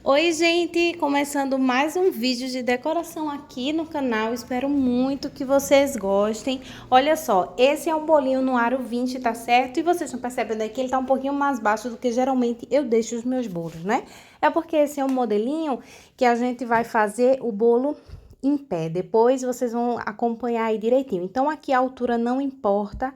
Oi, gente! Começando mais um vídeo de decoração aqui no canal. Espero muito que vocês gostem. Olha só, esse é um bolinho no aro 20, tá certo? E vocês estão percebendo aí que ele tá um pouquinho mais baixo do que geralmente eu deixo os meus bolos, né? É porque esse é um modelinho que a gente vai fazer o bolo em pé. Depois vocês vão acompanhar aí direitinho. Então, aqui a altura não importa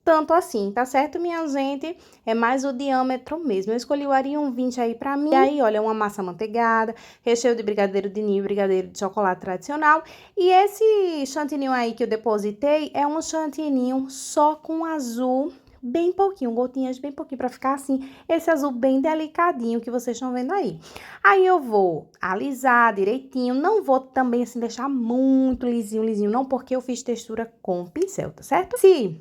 tanto assim, tá certo, minha gente? É mais o diâmetro mesmo. Eu escolhi o arinho 20 aí pra mim. E aí, olha, uma massa amanteigada, recheio de brigadeiro de ninho, brigadeiro de chocolate tradicional. E esse chantininho aí que eu depositei é um chantininho só com azul, bem pouquinho, gotinhas bem pouquinho, pra ficar assim, esse azul bem delicadinho que vocês estão vendo aí. Aí eu vou alisar direitinho, não vou também assim deixar muito lisinho, não, porque eu fiz textura com pincel, tá certo? Se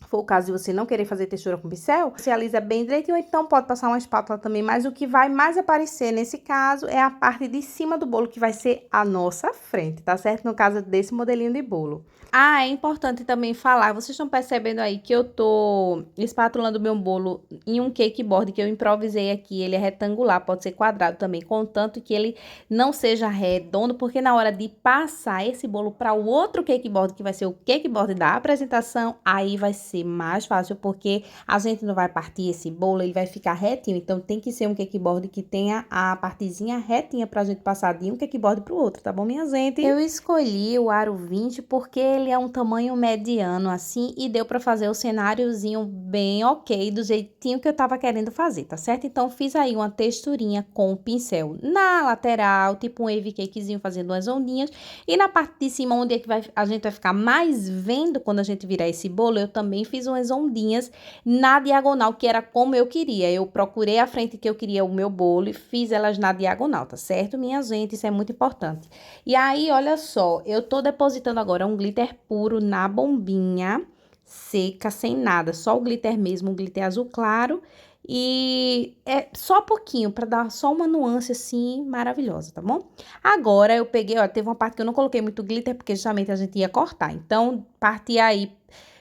for o caso de você não querer fazer textura com pincel, você alisa bem direitinho, então pode passar uma espátula também, mas o que vai mais aparecer nesse caso é a parte de cima do bolo, que vai ser a nossa frente, tá certo? No caso desse modelinho de bolo. Ah, é importante também falar, vocês estão percebendo aí que eu tô espatulando meu bolo em um cake board que eu improvisei aqui, ele é retangular, pode ser quadrado também, contanto que ele não seja redondo, porque na hora de passar esse bolo para o outro cake board, que vai ser o cake board da apresentação, aí vai ser mais fácil, porque a gente não vai partir esse bolo, ele vai ficar retinho, então tem que ser um cake board que tenha a partezinha retinha pra gente passar de um cake board pro outro, tá bom, minha gente? Eu escolhi o aro 20 porque ele é um tamanho mediano assim e deu pra fazer o cenáriozinho bem ok, do jeitinho que eu tava querendo fazer, tá certo? Então fiz aí uma texturinha com o pincel na lateral, tipo um wave cakezinho fazendo umas ondinhas, e na parte de cima, onde é que a gente vai ficar mais vendo quando a gente virar esse bolo, eu também fiz umas ondinhas na diagonal, que era como eu queria. Eu procurei a frente que eu queria o meu bolo e fiz elas na diagonal, tá certo, minha gente? Isso é muito importante. E aí, olha só, eu tô depositando agora um glitter puro na bombinha, seca, sem nada, só o glitter mesmo, um glitter azul claro. E é só pouquinho, para dar só uma nuance assim maravilhosa, tá bom? Agora eu peguei, ó, teve uma parte que eu não coloquei muito glitter, porque justamente a gente ia cortar. Então, parti aí.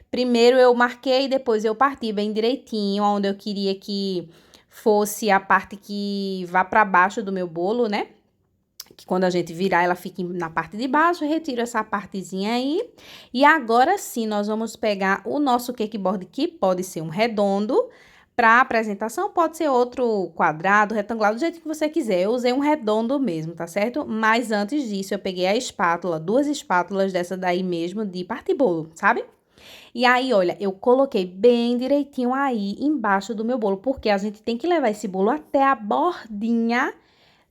Primeiro eu marquei, depois eu parti bem direitinho, onde eu queria que fosse a parte que vá para baixo do meu bolo, né? Que quando a gente virar, ela fique na parte de baixo, eu retiro essa partezinha aí. E agora sim, nós vamos pegar o nosso cake board, que pode ser um redondo, para apresentação, pode ser outro quadrado, retangular, do jeito que você quiser. Eu usei um redondo mesmo, tá certo? Mas antes disso, eu peguei a espátula, duas espátulas dessa daí mesmo, de partir bolo, sabe? E aí, olha, eu coloquei bem direitinho aí embaixo do meu bolo, porque a gente tem que levar esse bolo até a bordinha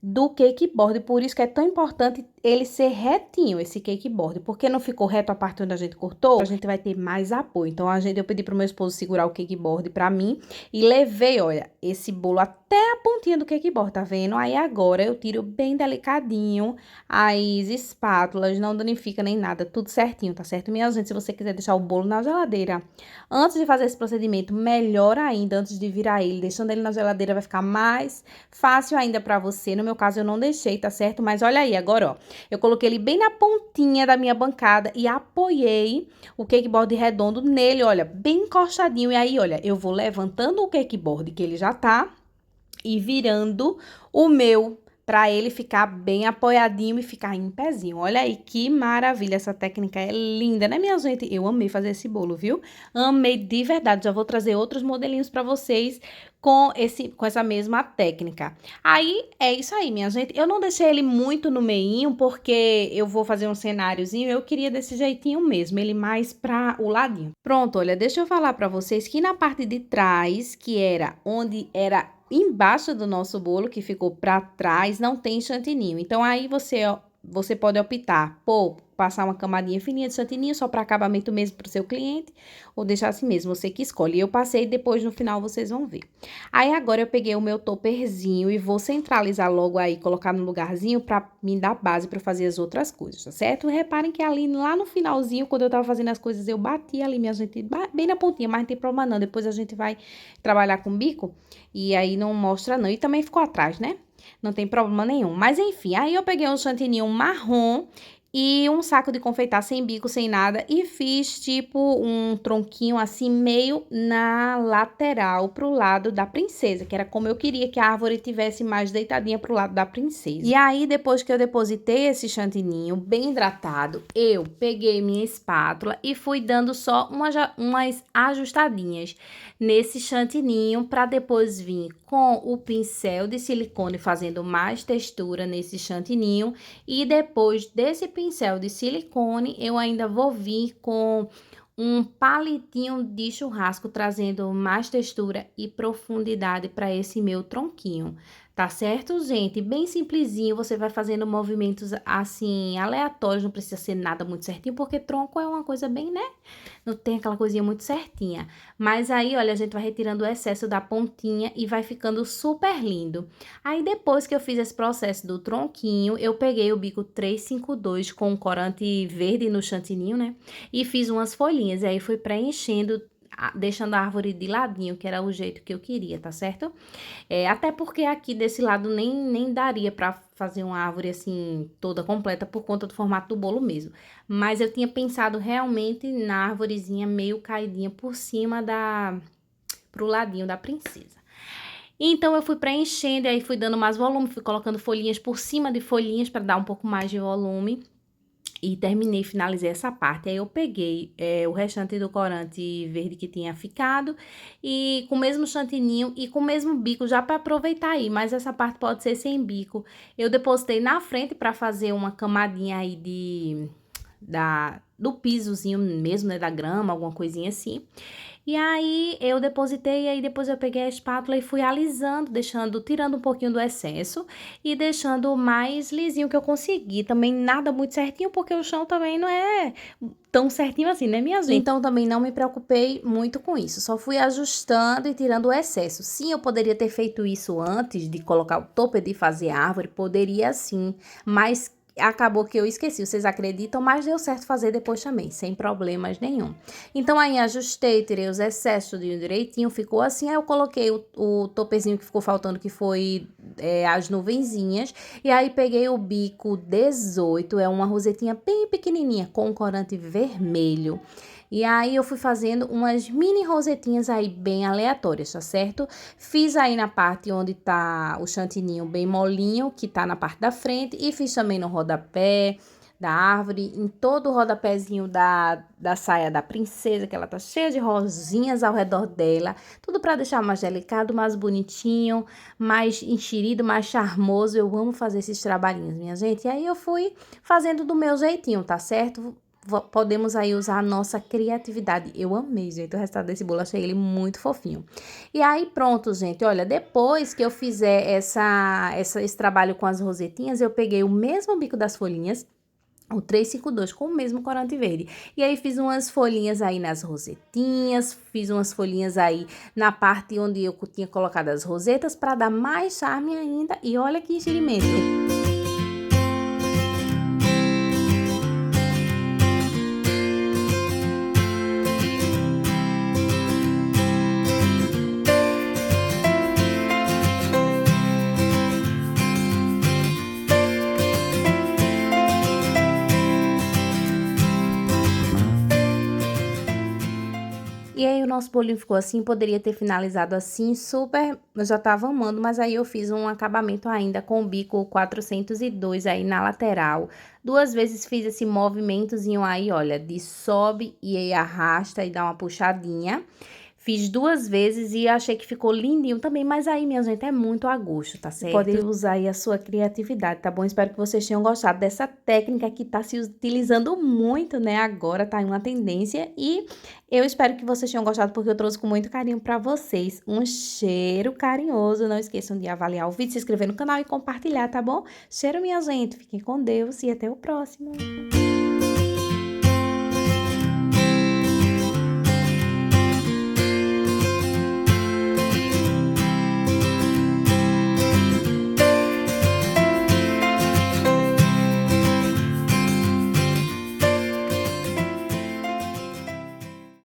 do cake board, por isso que é tão importante ele ser retinho, esse cake board, porque não ficou reto a parte onde a gente cortou, a gente vai ter mais apoio. Então, eu pedi pro meu esposo segurar o cake board pra mim e levei, olha, esse bolo até a pontinha do cake board, tá vendo? Aí agora eu tiro bem delicadinho as espátulas, não danifica nem nada, tudo certinho, tá certo, minha gente? Se você quiser deixar o bolo na geladeira antes de fazer esse procedimento, melhor ainda, antes de virar ele, deixando ele na geladeira vai ficar mais fácil ainda pra você. No meu caso, eu não deixei, tá certo? Mas olha aí, agora, ó, eu coloquei ele bem na pontinha da minha bancada e apoiei o cake board redondo nele, olha, bem encostadinho. E aí, olha, eu vou levantando o cake board, que ele já tá, e virando o meu, para ele ficar bem apoiadinho e ficar em pezinho. Olha aí que maravilha, essa técnica é linda, né, minha gente? Eu amei fazer esse bolo, viu? Amei de verdade. Já vou trazer outros modelinhos para vocês com essa mesma técnica. Aí é isso aí, minha gente. Eu não deixei ele muito no meinho, porque eu vou fazer um cenáriozinho. Eu queria desse jeitinho mesmo, ele mais para o ladinho. Pronto, olha, deixa eu falar para vocês que na parte de trás, que era onde era embaixo do nosso bolo, que ficou para trás, não tem chantininho. Então, aí você pode optar por passar uma camadinha fininha de chantininho, só para acabamento mesmo para o seu cliente, ou deixar assim mesmo, você que escolhe. Eu passei, depois no final vocês vão ver. Aí, agora eu peguei o meu topperzinho e vou centralizar logo aí, colocar no lugarzinho para me dar base para fazer as outras coisas, tá certo? Reparem que ali, lá no finalzinho, quando eu tava fazendo as coisas, eu bati ali, minha gente, bem na pontinha, mas não tem problema não. Depois a gente vai trabalhar com bico e aí não mostra não. E também ficou atrás, né? Não tem problema nenhum. Mas enfim, aí eu peguei um chantininho marrom e um saco de confeitar sem bico, sem nada, e fiz tipo um tronquinho assim meio na lateral pro lado da princesa, que era como eu queria que a árvore tivesse mais deitadinha pro lado da princesa. E aí, depois que eu depositei esse chantininho bem hidratado, eu peguei minha espátula e fui dando só umas ajustadinhas nesse chantininho para depois vir com o pincel de silicone fazendo mais textura nesse chantininho. E depois desse pincel de silicone, eu ainda vou vir com um palitinho de churrasco, trazendo mais textura e profundidade para esse meu tronquinho. Tá certo, gente? Bem simplesinho, você vai fazendo movimentos assim, aleatórios, não precisa ser nada muito certinho, porque tronco é uma coisa bem, né? Não tem aquela coisinha muito certinha. Mas aí, olha, a gente vai retirando o excesso da pontinha e vai ficando super lindo. Aí, depois que eu fiz esse processo do tronquinho, eu peguei o bico 352 com corante verde no chantininho, né? E fiz umas folhinhas. E aí, fui preenchendo, deixando a árvore de ladinho, que era o jeito que eu queria, tá certo? Até porque aqui desse lado nem daria pra fazer uma árvore assim toda completa por conta do formato do bolo mesmo. Mas eu tinha pensado realmente na árvorezinha meio caidinha por cima pro ladinho da princesa. Então eu fui preenchendo, aí fui dando mais volume, fui colocando folhinhas por cima de folhinhas para dar um pouco mais de volume. E terminei, finalizei essa parte. Aí eu peguei o restante do corante verde que tinha ficado e com o mesmo chantininho e com o mesmo bico, já para aproveitar aí, mas essa parte pode ser sem bico. Eu depositei na frente para fazer uma camadinha aí do pisozinho mesmo, né, da grama, alguma coisinha assim. E aí eu depositei, e aí depois eu peguei a espátula e fui alisando, tirando um pouquinho do excesso e deixando o mais lisinho que eu consegui. Também nada muito certinho, porque o chão também não é tão certinho assim, né, minha gente? Então também não me preocupei muito com isso, só fui ajustando e tirando o excesso. Sim, eu poderia ter feito isso antes de colocar o topo de fazer árvore, poderia sim, mas acabou que eu esqueci, vocês acreditam, mas deu certo fazer depois também, sem problemas nenhum. Então, aí ajustei, tirei os excessos direitinho, ficou assim, aí eu coloquei o topezinho que ficou faltando, que foi as nuvenzinhas, e aí peguei o bico 18, é uma rosetinha bem pequenininha, com corante vermelho. E aí eu fui fazendo umas mini rosetinhas aí bem aleatórias, tá certo? Fiz aí na parte onde tá o chantininho bem molinho, que tá na parte da frente, e fiz também no rodapé da árvore, em todo o rodapézinho da saia da princesa, que ela tá cheia de rosinhas ao redor dela, tudo pra deixar mais delicado, mais bonitinho, mais enxerido, mais charmoso. Eu amo fazer esses trabalhinhos, minha gente. E aí eu fui fazendo do meu jeitinho, tá certo? Podemos aí usar a nossa criatividade. Eu amei, gente, o resultado desse bolo, achei ele muito fofinho. E aí, pronto, gente, olha, depois que eu fizer esse trabalho com as rosetinhas, eu peguei o mesmo bico das folhinhas, o 352, com o mesmo corante verde. E aí, fiz umas folhinhas aí nas rosetinhas, fiz umas folhinhas aí na parte onde eu tinha colocado as rosetas, para dar mais charme ainda. E olha que enxerimento! E aí, o nosso bolinho ficou assim, poderia ter finalizado assim, super, eu já tava amando, mas aí eu fiz um acabamento ainda com o bico 402 aí na lateral. 2 vezes fiz esse movimentozinho aí, olha, de sobe e aí arrasta e dá uma puxadinha. Fiz 2 vezes e achei que ficou lindinho também, mas aí, minha gente, é muito a gosto, tá certo? Pode usar aí a sua criatividade, tá bom? Espero que vocês tenham gostado dessa técnica que tá se utilizando muito, né? Agora tá em uma tendência e eu espero que vocês tenham gostado, porque eu trouxe com muito carinho pra vocês. Um cheiro carinhoso. Não esqueçam de avaliar o vídeo, se inscrever no canal e compartilhar, tá bom? Cheiro, minha gente. Fiquem com Deus e até o próximo.